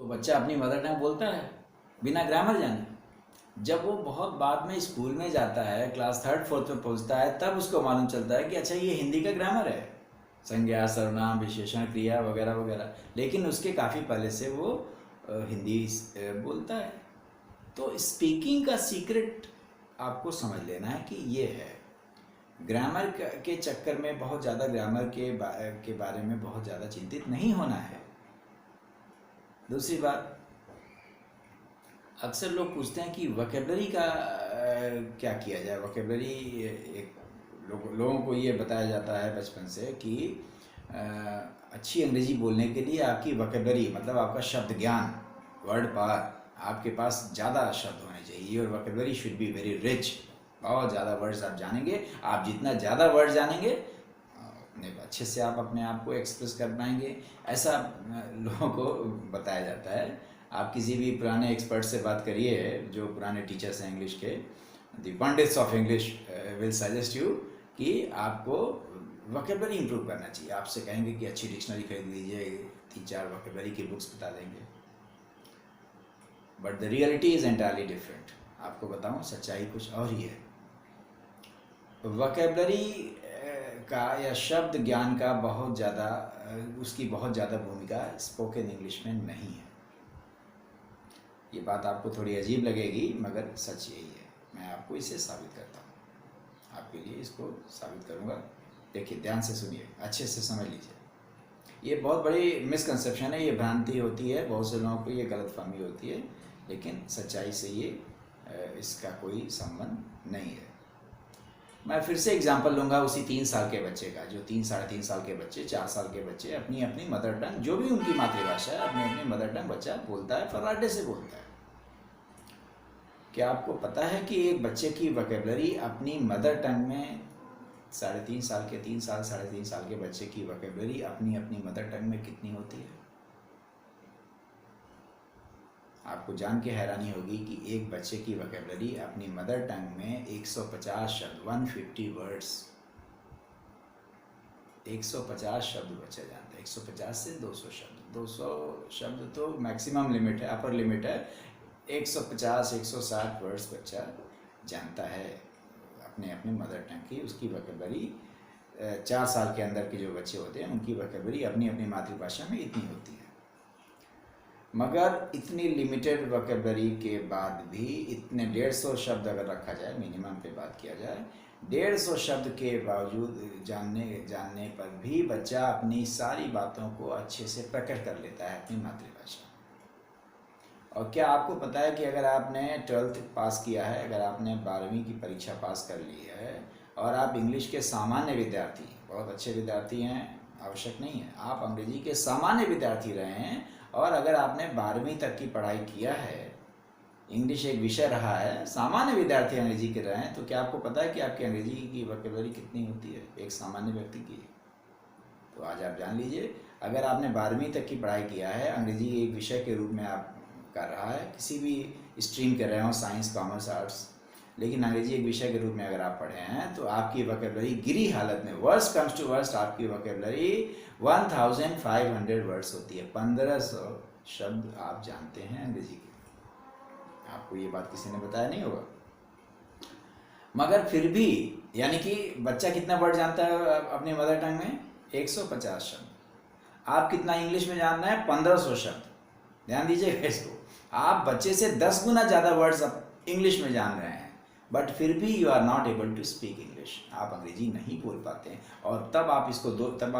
तो बच्चा अपनी मदर टंग बोलता है बिना ग्रामर जाने। जब वो बहुत बाद में स्कूल में जाता है, क्लास थर्ड फोर्थ में पहुंचता है, तब उसको मालूम चलता है कि अच्छा ये हिंदी का ग्रामर है, संज्ञा सर्वनाम विशेषण क्रिया वगैरह वगैरह। लेकिन उसके काफ़ी पहले से वो हिंदी बोलता है। तो स्पीकिंग का सीक्रेट आपको समझ लेना है कि ये है। ग्रामर के चक्कर में बहुत ज़्यादा ग्रामर के बारे में बहुत ज़्यादा चिंतित नहीं होना है। दूसरी बात, अक्सर लोग पूछते हैं कि वोकैबुलरी का क्या किया जाए। वोकैबुलरी एक लोगों को ये बताया जाता है बचपन से कि अच्छी अंग्रेजी बोलने के लिए आपकी वोकैबुलरी मतलब आपका शब्द ज्ञान, वर्ड पावर, आपके पास ज़्यादा शब्द होने चाहिए। और vocabulary should be very rich. बहुत ज़्यादा वर्ड्स आप जानेंगे, आप जितना ज़्यादा वर्ड जानेंगे उतने अच्छे से आप अपने आप को एक्सप्रेस कर पाएंगे, ऐसा लोगों को बताया जाता है। आप किसी भी पुराने एक्सपर्ट से बात करिए, जो पुराने टीचर्स हैं इंग्लिश के, the pandits of English will suggest you कि आपको वोकैबुलरी इंप्रूव करना चाहिए। आपसे कहेंगे कि अच्छी डिक्शनरी खरीद लीजिए, 3-4 वोकैबुलरी की बुक्स बता देंगे। But the reality is entirely different. आपको बताऊं, सच्चाई कुछ और ही है। वोकैबुलरी का या शब्द ज्ञान का बहुत ज़्यादा उसकी बहुत ज़्यादा भूमिका स्पोकन इंग्लिश में नहीं है। ये बात आपको थोड़ी अजीब लगेगी, मगर सच यही है। मैं आपको इसे साबित करता हूँ, आपके लिए इसको साबित करूँगा। देखिए, ध्यान से सुनिए, अच्छे से समझ लीजिए। ये बहुत बड़ी मिसकंसेप्शन है, ये भ्रांति होती है, बहुत से लोगों को ये गलतफहमी होती है, लेकिन सच्चाई से ये इसका कोई संबंध नहीं है। मैं फिर से एग्जांपल लूँगा उसी 3 साल के बच्चे का, जो 3-3.5 साल के बच्चे, 4 साल के बच्चे अपनी अपनी मदर टंग, जो भी उनकी मातृभाषा है, अपनी अपनी मदर टंग बच्चा बोलता है, फर्राटे से बोलता है। क्या आपको पता है कि एक बच्चे की वोकैबुलरी अपनी मदर टंग में 3.5 साल के 3 साल 3.5 साल के बच्चे की वोकैबुलरी अपनी अपनी मदर टंग में कितनी होती है? आपको जान के हैरानी होगी कि एक बच्चे की वोकैबुलरी अपनी मदर टंग में 150 शब्द, 150 वर्ड्स, 150 शब्द बच्चा जानता है। 150 से 200 शब्द, 200 शब्द तो मैक्सिमम लिमिट है, अपर लिमिट है। 150-160 वर्ड्स बच्चा जानता है अपने अपने मदर टंग की। उसकी वोकैबुलरी 4 साल के अंदर के जो बच्चे होते हैं उनकी वोकैबुलरी अपनी अपनी मातृभाषा में इतनी होती है। मगर इतनी लिमिटेड वोकैबुलरी के बाद भी इतने 150 शब्द अगर रखा जाए, मिनिमम पे बात किया जाए, 150 शब्द के बावजूद जानने पर भी बच्चा अपनी सारी बातों को अच्छे से प्रकट कर लेता है अपनी मातृभाषा। और क्या आपको पता है कि अगर आपने 12th पास किया है, अगर आपने 12वीं की परीक्षा पास कर ली है और आप इंग्लिश के सामान्य विद्यार्थी, बहुत अच्छे विद्यार्थी हैं, आवश्यक नहीं है, आप अंग्रेजी के सामान्य विद्यार्थी रहे हैं, और अगर आपने 12वीं तक की पढ़ाई किया है, इंग्लिश एक विषय रहा है, सामान्य विद्यार्थी अंग्रेजी के रहे हैं, तो क्या आपको पता है कि आपकी अंग्रेजी की वोकैबुलरी कितनी होती है एक सामान्य व्यक्ति की? तो आज आप जान लीजिए, अगर आपने 12वीं तक की पढ़ाई किया है, अंग्रेजी एक विषय के रूप में आप कर रहा है, किसी भी स्ट्रीम कर रहे हो, साइंस, कॉमर्स, आर्ट्स, लेकिन अंग्रेजी एक विषय के रूप में अगर आप पढ़े हैं, तो आपकी वोकैबुलरी गिरी हालत में, वर्स्ट कम्स टू वर्स्ट, आपकी वोकैबुलरी 1500 वर्ड्स होती है। 1500 शब्द आप जानते हैं अंग्रेजी के। आपको ये बात किसी ने बताया नहीं होगा। मगर फिर भी, यानी कि बच्चा कितना वर्ड जानता है अपनी मदर टंग में? 150 शब्द। आप कितना इंग्लिश में जानना है? 1500 शब्द। ध्यान दीजिएगा इसको। आप बच्चे से 10 गुना ज़्यादा वर्ड्स इंग्लिश में जान रहे हैं, बट फिर भी you are not able to speak English. आप अंग्रेजी नहीं बोल पाते हैं, और तब आप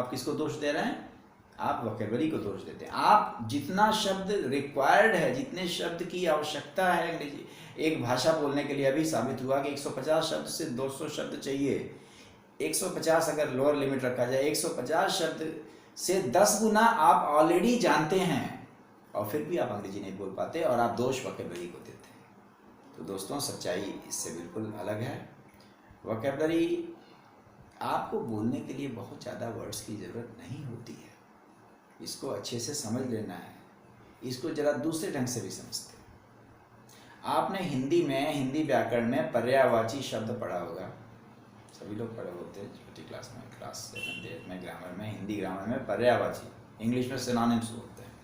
किसको दोष दे रहे हैं? आप वोकैबुलरी को दोष देते हैं। आप जितना शब्द रिक्वायर्ड है, जितने शब्द की आवश्यकता है अंग्रेजी एक भाषा बोलने के लिए, अभी साबित हुआ कि 150 शब्द से 200 शब्द चाहिए। 150 अगर लोअर लिमिट रखा जाए, 150 शब्द से 10 गुना आप ऑलरेडी जानते हैं, और फिर भी आप अंग्रेजी नहीं बोल पाते, और आप दोष वोकैबुलरी को देते हैं। तो दोस्तों, सच्चाई इससे बिल्कुल अलग है। वोकैबुलरी आपको बोलने के लिए बहुत ज़्यादा वर्ड्स की ज़रूरत नहीं होती है। इसको अच्छे से समझ लेना है। इसको ज़रा दूसरे ढंग से भी समझते हैं। आपने हिंदी हिंदी व्याकरण में पर्यायवाची शब्द पढ़ा होगा, सभी लोग पढ़े होते हैं छोटी क्लास में, क्लास 7th 8th में ग्रामर में, हिंदी ग्रामर में पर्यायवाची, इंग्लिश में सिनोनिम्स बोलते हैं।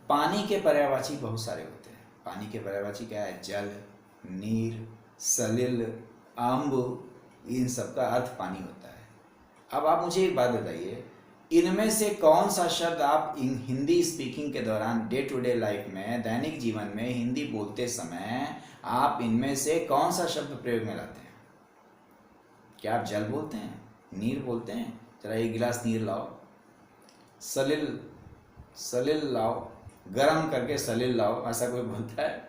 पानी के पर्यायवाची बहुत सारे होते हैं। पानी के पर्यायवाची क्या है? जल, नीर, सलिल, अम्ब, इन सब का अर्थ पानी होता है। अब आप मुझे एक बात बताइए, इनमें से कौन सा शब्द आप हिंदी स्पीकिंग के दौरान, डे टू डे लाइफ में, दैनिक जीवन में हिंदी बोलते समय आप इनमें से कौन सा शब्द प्रयोग में लाते हैं? क्या आप जल बोलते हैं? नीर बोलते हैं? जरा एक गिलास नीर लाओ। सलिल लाओ, गरम करके सलिल लाओ, ऐसा कोई बोलता है?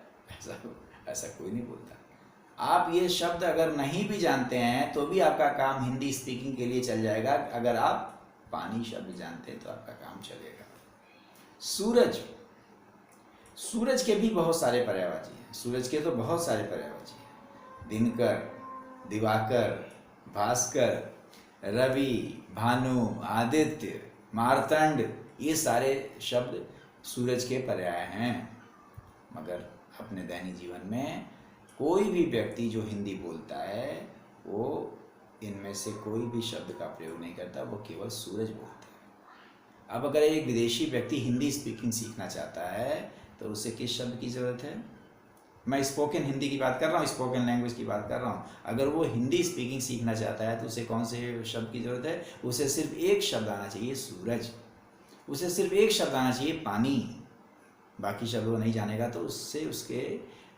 ऐसा कोई नहीं बोलता। आप ये शब्द अगर नहीं भी जानते हैं तो भी आपका काम हिंदी स्पीकिंग के लिए चल जाएगा। अगर आप पानी शब्द जानते हैं तो आपका काम चलेगा। सूरज के भी बहुत सारे पर्यायवाची हैं। सूरज के तो बहुत सारे पर्यायवाची हैं। दिनकर, दिवाकर, भास्कर, रवि, भानु, आदित्य, मार्तंड, ये सारे शब्द सूरज के पर्याय हैं। मगर अपने दैनिक जीवन में कोई भी व्यक्ति जो हिंदी बोलता है वो इनमें से कोई भी शब्द का प्रयोग नहीं करता, वो केवल सूरज बोलता है। अब अगर एक विदेशी व्यक्ति हिंदी स्पीकिंग सीखना चाहता है तो उसे किस शब्द की ज़रूरत है? मैं स्पोकन हिंदी की बात कर रहा हूँ, स्पोकन लैंग्वेज की बात कर रहा हूँ। अगर वो हिंदी स्पीकिंग सीखना चाहता है तो उसे कौन से शब्द की ज़रूरत है? उसे सिर्फ एक शब्द आना चाहिए, सूरज। उसे सिर्फ एक शब्द आना चाहिए, पानी। बाकी शब्द वो नहीं जानेगा तो उससे उसके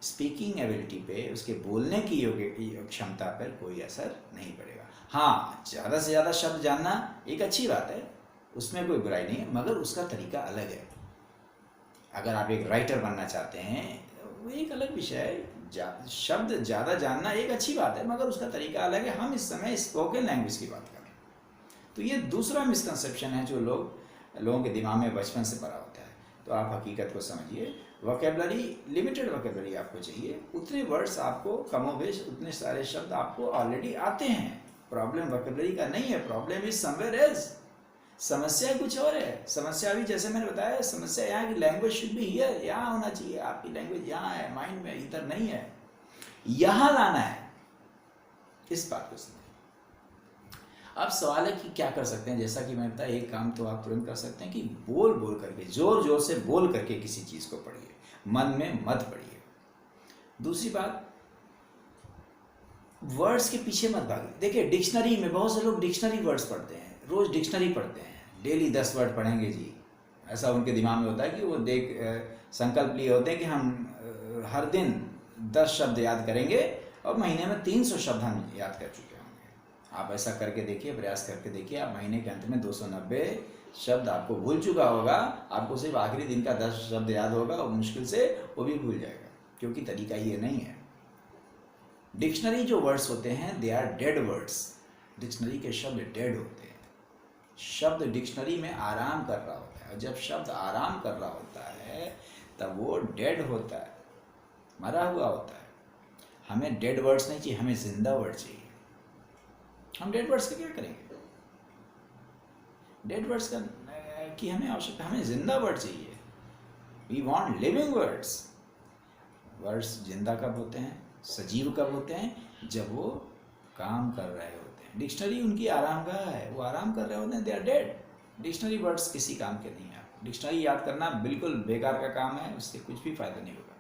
स्पीकिंग एबिलिटी पे, उसके बोलने की योग्य क्षमता पर कोई असर नहीं पड़ेगा। हाँ, ज़्यादा से ज़्यादा शब्द जानना एक अच्छी बात है, उसमें कोई बुराई नहीं है, मगर उसका तरीका अलग है। अगर आप एक राइटर बनना चाहते हैं वो एक अलग विषय है। शब्द ज़्यादा जानना एक अच्छी बात है, मगर उसका तरीका अलग है। हम इस समय स्पोकन लैंग्वेज की बात कर रहे हैं। तो ये दूसरा मिसकंसेप्शन है जो लोगों के दिमाग में बचपन से पड़ा होता है। तो आप हकीकत को समझिए। वोकेबलरी, लिमिटेड वोकेबलरी आपको चाहिए, उतने वर्ड्स आपको कमोबेश, उतने सारे शब्द आपको ऑलरेडी आते हैं। प्रॉब्लम वोकेबलरी का नहीं है, प्रॉब्लम इज समवेयर एल्स। समस्या कुछ और है। समस्या भी जैसे मैंने बताया, समस्या यहाँ की लैंग्वेज शुड बी हियर, यहाँ होना चाहिए। आपकी लैंग्वेज यहाँ है, माइंड में, इधर नहीं है, यहाँ लाना है। इस बात को समझिए। अब सवाल है कि क्या कर सकते हैं? जैसा कि मैं बताया, एक काम तो आप तुरंत कर सकते हैं कि बोल करके, जोर जोर से बोल करके किसी चीज़ को पढ़िए, मन में मत पढ़िए। दूसरी बात, वर्ड्स के पीछे मत भागिए। देखिए, डिक्शनरी में बहुत से लोग डिक्शनरी वर्ड्स पढ़ते हैं, रोज़ डिक्शनरी पढ़ते हैं, डेली 10 वर्ड पढ़ेंगे जी। ऐसा उनके दिमाग में होता है कि वो संकल्प लिए होते हैं कि हम हर दिन 10 शब्द याद करेंगे और महीने में 300 शब्द हम याद कर चुके होंगे। आप ऐसा करके देखिए, प्रयास करके देखिए, आप महीने के अंत में 290 शब्द आपको भूल चुका होगा। आपको सिर्फ आखिरी दिन का 10 शब्द याद होगा और मुश्किल से वो भी भूल जाएगा, क्योंकि तरीका ये नहीं है। डिक्शनरी जो वर्ड्स होते हैं, they are dead words. Dictionary के शब्द डेड होते हैं। शब्द डिक्शनरी में आराम कर रहा होता है, और जब शब्द आराम कर रहा होता है तब वो डेड होता है, मरा हुआ होता है। हमें डेड वर्ड्स नहीं चाहिए, हमें जिंदा वर्ड चाहिए। हम डेड वर्ड्स का क्या करेंगे? डेड वर्ड्स का की हमें आवश्यकता, हमें जिंदा वर्ड चाहिए। We want living words. Words जिंदा कब होते हैं, सजीव कब होते हैं? जब वो काम कर रहे होते हैं। डिक्शनरी उनकी आरामगाह है, वो आराम कर रहे होते हैं, they are dead. Dictionary words किसी काम के नहीं है। डिक्शनरी याद करना बिल्कुल बेकार का काम है, उससे कुछ भी फायदा नहीं होगा।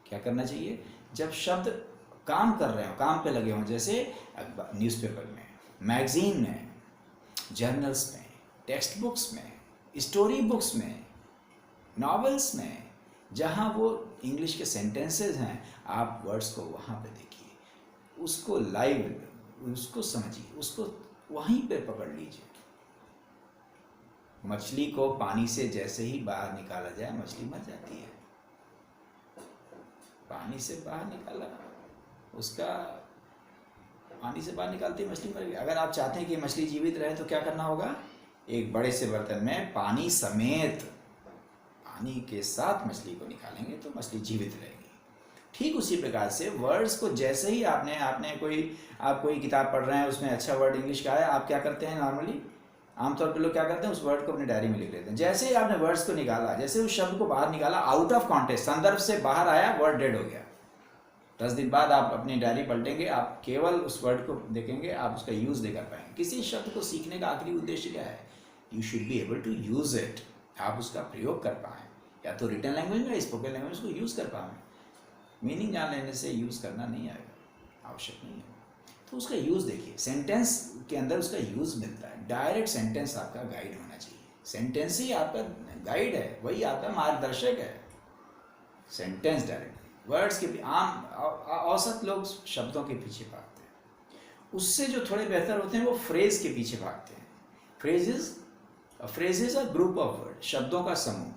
क्या करना चाहिए? जब शब्द काम कर रहे हो, काम पे लगे हों, जैसे न्यूज़पेपर में, मैगजीन में, जर्नल्स में, टेक्स्ट बुक्स में, स्टोरी बुक्स में, नॉवेल्स में, जहाँ वो इंग्लिश के सेंटेंसेस हैं, आप वर्ड्स को वहाँ पे देखिए, उसको लाइव, उसको समझिए, उसको वहीं पे पकड़ लीजिए। मछली को पानी से जैसे ही बाहर निकाला जाए, मछली मर जाती है। पानी से बाहर निकाला, उसका पानी से बाहर निकालती मछली मर गई। अगर आप चाहते हैं कि मछली जीवित रहे तो क्या करना होगा? एक बड़े से बर्तन में पानी समेत, पानी के साथ मछली को निकालेंगे तो मछली जीवित रहेगी। ठीक उसी प्रकार से वर्ड्स को जैसे ही आप कोई किताब पढ़ रहे हैं, उसमें अच्छा वर्ड इंग्लिश का है, आप क्या करते हैं? नॉर्मली आमतौर पर लोग क्या करते हैं, उस वर्ड को अपनी डायरी में लिख लेते हैं। जैसे ही आपने वर्ड्स को निकाला, जैसे उस शब्द को बाहर निकाला, आउट ऑफ कॉन्टेक्स्ट, संदर्भ से बाहर आया, वर्ड डेड हो गया। 10 दिन बाद आप अपनी डायरी पलटेंगे, आप केवल उस वर्ड को देखेंगे, आप उसका यूज़ नहीं कर पाएंगे। किसी शब्द को सीखने का आखिरी उद्देश्य क्या है? You should be able to use it, आप उसका प्रयोग कर पाएँ। या तो रिटर्न लैंग्वेज में, स्पोकन लैंग्वेज को यूज़ कर पाए। मीनिंग जान लेने से यूज़ करना नहीं आएगा, आवश्यक नहीं है। तो उसका यूज़ देखिए, सेंटेंस के अंदर उसका यूज़ मिलता है। डायरेक्ट सेंटेंस आपका गाइड होना चाहिए। सेंटेंस ही आपका गाइड है, वही आपका मार्गदर्शक है। सेंटेंस डायरेक्ट, वर्ड्स के आम औसत लोग शब्दों के पीछे भागते हैं, उससे जो थोड़े बेहतर होते हैं वो फ्रेज के पीछे भागते हैं। Phrases a group of word, शब्दों का समूह,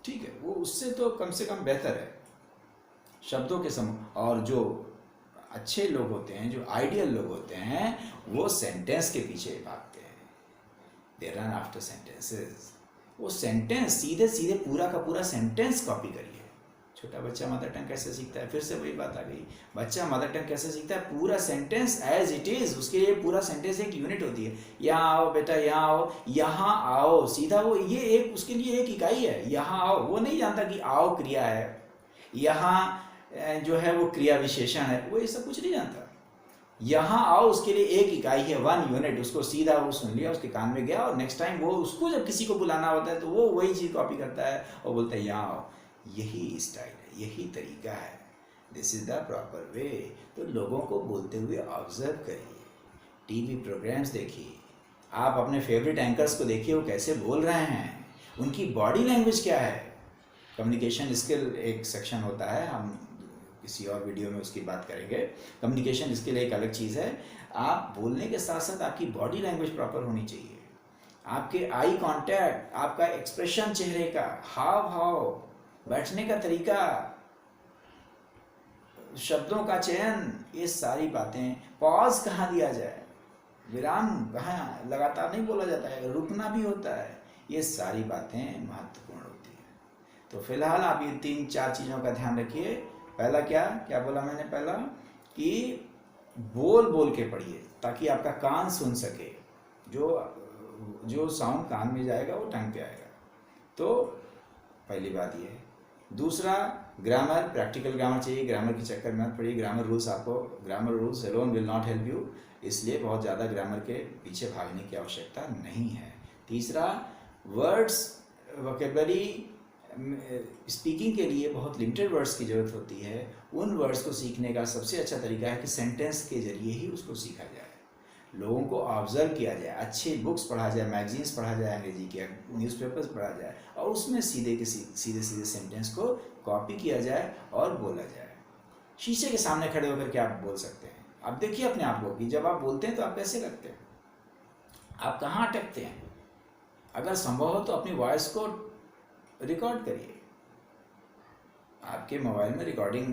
ठीक है, वो उससे तो कम से कम बेहतर है, शब्दों के समूह। और जो अच्छे लोग होते हैं, जो आइडियल लोग होते हैं, वो सेंटेंस के पीछे भागते हैं। They run after sentences. वो सेंटेंस सीधे सीधे पूरा का पूरा सेंटेंस कॉपी करिए। छोटा बच्चा मदर टंग कैसे सीखता है, फिर से वही बात आ गई, बच्चा मदर टंग कैसे सीखता है, पूरा सेंटेंस एज इट इज। उसके लिए पूरा सेंटेंस एक यूनिट होती है। यहाँ आओ बेटा, यहाँ आओ, यहाँ आओ, सीधा वो ये एक उसके लिए एक इकाई है। यहाँ आओ, वो नहीं जानता कि आओ क्रिया है, यहाँ जो है वो क्रिया विशेषण है, वो ये सब कुछ नहीं जानता। यहाँ आओ उसके लिए एक इकाई है, 1 यूनिट। उसको सीधा वो सुन लिया, उसके कान में गया, और नेक्स्ट टाइम वो उसको जब किसी को बुलाना होता है तो वो वही चीज़ कॉपी करता है और बोलता है यहाँ आओ। यही स्टाइल है, यही तरीका है। This is the proper way. तो लोगों को बोलते हुए ऑब्जर्व करिए, टीवी प्रोग्राम्स देखिए, आप अपने फेवरेट एंकर्स को देखिए, वो कैसे बोल रहे हैं, उनकी बॉडी लैंग्वेज क्या है। कम्युनिकेशन स्किल एक सेक्शन होता है, हम किसी और वीडियो में उसकी बात करेंगे। कम्युनिकेशन स्किल एक अलग चीज़ है। आप बोलने के साथ साथ आपकी बॉडी लैंग्वेज प्रॉपर होनी चाहिए, आपके आई कांटेक्ट, आपका एक्सप्रेशन, चेहरे का हाव भाव, बैठने का तरीका, शब्दों का चयन, ये सारी बातें, पॉज कहाँ दिया जाए, विराम कहाँ, लगातार नहीं बोला जाता है, रुकना भी होता है, ये सारी बातें महत्वपूर्ण होती हैं। तो फिलहाल आप ये 3-4 चीज़ों का ध्यान रखिए। पहला क्या बोला मैंने, पहला कि बोल बोल के पढ़िए ताकि आपका कान सुन सके, जो साउंड कान में जाएगा वो टंग पे आएगा। तो पहली बात ये है। दूसरा, ग्रामर, प्रैक्टिकल ग्रामर चाहिए। ग्रामर के चक्कर में मत पड़िए, grammar rules alone will not help you, इसलिए बहुत ज़्यादा ग्रामर के पीछे भागने की आवश्यकता नहीं है। तीसरा, वर्ड्स वोकैबुलरी स्पीकिंग के लिए बहुत लिमिटेड वर्ड्स की ज़रूरत होती है। उन वर्ड्स को सीखने का सबसे अच्छा तरीका है कि सेंटेंस के जरिए ही उसको सीखा जाए, लोगों को ऑब्जर्व किया जाए, अच्छी बुक्स पढ़ा जाए, मैगजीन्स पढ़ा जाए, अंग्रेजी के न्यूज़पेपर्स पढ़ा जाए, और उसमें सीधे सेंटेंस को कॉपी किया जाए और बोला जाए। शीशे के सामने खड़े होकर के आप बोल सकते हैं। आप देखिए अपने आप को कि जब आप बोलते हैं तो आप कैसे करते हैं, आप कहाँ अटकते हैं। अगर संभव हो तो अपनी वॉइस को रिकॉर्ड करिए। आपके मोबाइल में रिकॉर्डिंग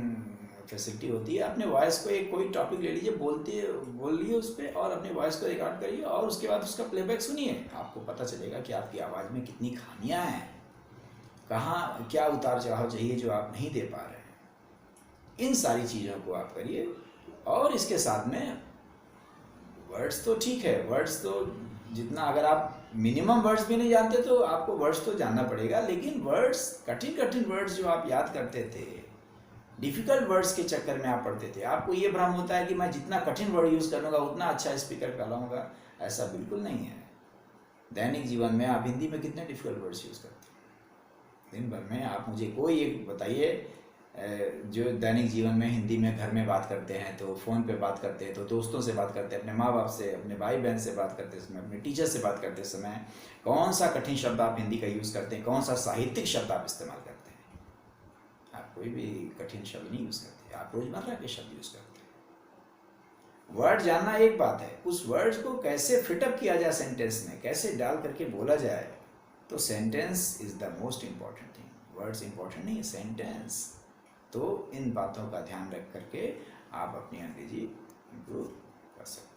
फैसिलिटी होती है। अपने वॉइस को एक कोई टॉपिक ले लीजिए, बोलिए उस पर, और अपने वॉइस को रिकॉर्ड करिए, और उसके बाद उसका प्लेबैक सुनिए। आपको पता चलेगा कि आपकी आवाज़ में कितनी खामियां हैं, कहाँ क्या उतार चढ़ाव चाहिए जो आप नहीं दे पा रहे हैं। इन सारी चीज़ों को आप करिए। और इसके साथ में वर्ड्स तो ठीक है, वर्ड्स तो जितना, अगर आप मिनिमम वर्ड्स भी नहीं जानते तो आपको वर्ड्स तो जानना पड़ेगा, लेकिन वर्ड्स, कठिन वर्ड्स जो आप याद करते थे, डिफ़िकल्ट वर्ड्स के चक्कर में आप पढ़ते थे, आपको ये भ्रम होता है कि मैं जितना कठिन वर्ड यूज़ करूँगा उतना अच्छा स्पीकर कहलाऊँगा। ऐसा बिल्कुल नहीं है। दैनिक जीवन में आप हिंदी में कितने डिफ़िकल्ट वर्ड्स यूज़ करते हैं दिन भर में? आप मुझे कोई एक बताइए जो दैनिक जीवन में हिंदी में घर में बात करते हैं, तो फ़ोन पे बात करते हैं, तो दोस्तों से बात करते हैं, अपने माँ बाप से, अपने भाई बहन से बात करते समय, अपने टीचर से बात करते समय, कौन सा कठिन शब्द आप हिंदी का यूज़ करते हैं, कौन सा साहित्यिक शब्द आप इस्तेमाल करते हैं? आप कोई भी कठिन शब्द नहीं यूज़ करते, आप रोज़मर्रा के शब्द यूज़ करते हैं। वर्ड जानना एक बात है, उस वर्ड्स को कैसे फिटअप किया जाए सेंटेंस में, कैसे डाल करके बोला जाए, तो sentence is the most important thing. Words important नहीं है, सेंटेंस। तो इन बातों का ध्यान रख करके आप अपनी अंग्रेजी इम्प्रूव कर सकते हैं।